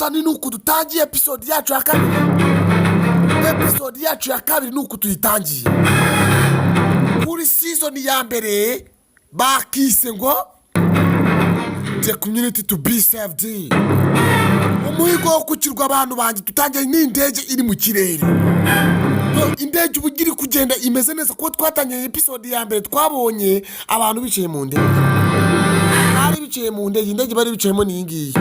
nyagasani nuko dutangiye episode yacu ya kabiri. Episode yacu ya kabiri nuko tuyitangiye. Kuri season ya mbere bakise ngo the community to be saved. Umuhigo wo kukirwa abantu banjye tutangiye n'indege iri mu kirere. Indege ubugiri kugenda imeze neza kuko twatangiye episode ya mbere twabonye abantu bicaye mu ndege. Bari bicaye mu ndege, indege bari bicayemo n'ingiyi.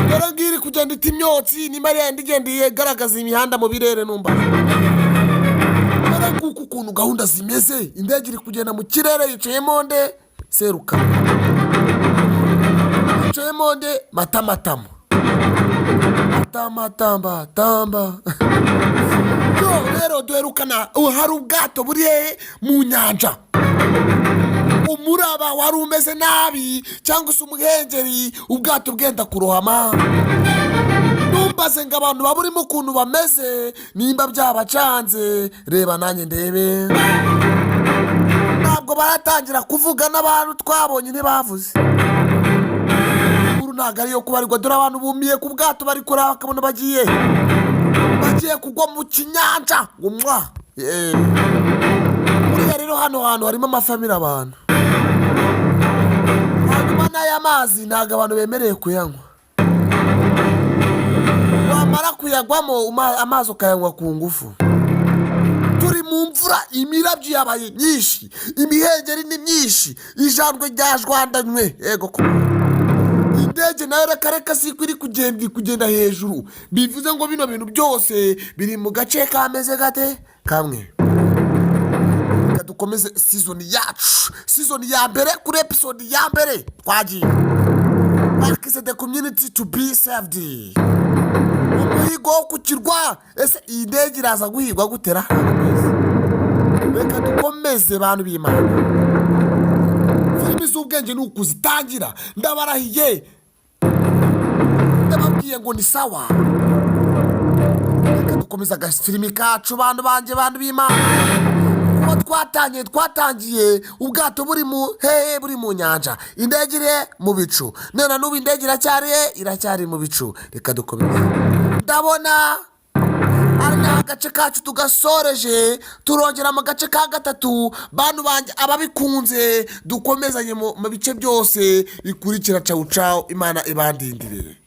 Dore ngiri kugenda itimyotsi ni Mariya ndigendiye garagaza imihanda mu birere numba. Dore kuko ukuntu gahunda zimeze, indege iri kugenda mu kirere yicayemo nde seruka. Yicayemo nde matamatama. Tamba. Rero duherukana hari ubwato buri mu nyanja. Umuraba wari umeze nabi cyangwa se umuhengeri ubwato bwenda kurohama. Numbaze ngo abantu baburimo ukuntu bameze nimba byabacanze reba nanjye ndebe. Ntabwo baratangira kuvuga n'abantu twabonye ntibavuze. Ntabwo ariyo kubarirwa dore abantu bumiye ku bwato bari kora bakabona bagiye kugwa mu kinyanja ngo mwa. Buriya rero hano hantu harimo amafamili abantu. Hanyuma n'aya mazi ntabwo abantu bemereye kuyanywa. Wamara kuyagwamo amazi ukayanywa ku ngufu. Turi mu mvura, imirabyo yabaye myinshi, imihengeri ni myinshi, ijandwe ryajwandanywe. Yego ko indege nayo reka sikwiri kugenda hejuru. Bivuze ngo bino bintu byose biri mu gace kameze gate kamwe. Dukomeze season yacu, season ya mbere kuri episode ya mbere twagiye bakise the community to be saved. Umuhigo kukirwa ese indege iraza guhigwa gutera. Reka dukomeze bantu b'Imana. Filimi z'ubwenge nukuzitangira ndabarahiye. Ndababwiye ngo ni sawa. Reka dukomeza filimi kacu bantu banje bantu b'Imana. Kuba twatangiye ubwato buri mu nyanja, indege iri mu bicu. None n'ubu indege iracyari mu bicu. Reka dukomeze. Ndabona ari agace kacu tugasoreje turongera mu gace ka gatatu. Bantu banje ababikunze dukomezanye mu bice byose bikurikira. Ciao Imana ibandindire.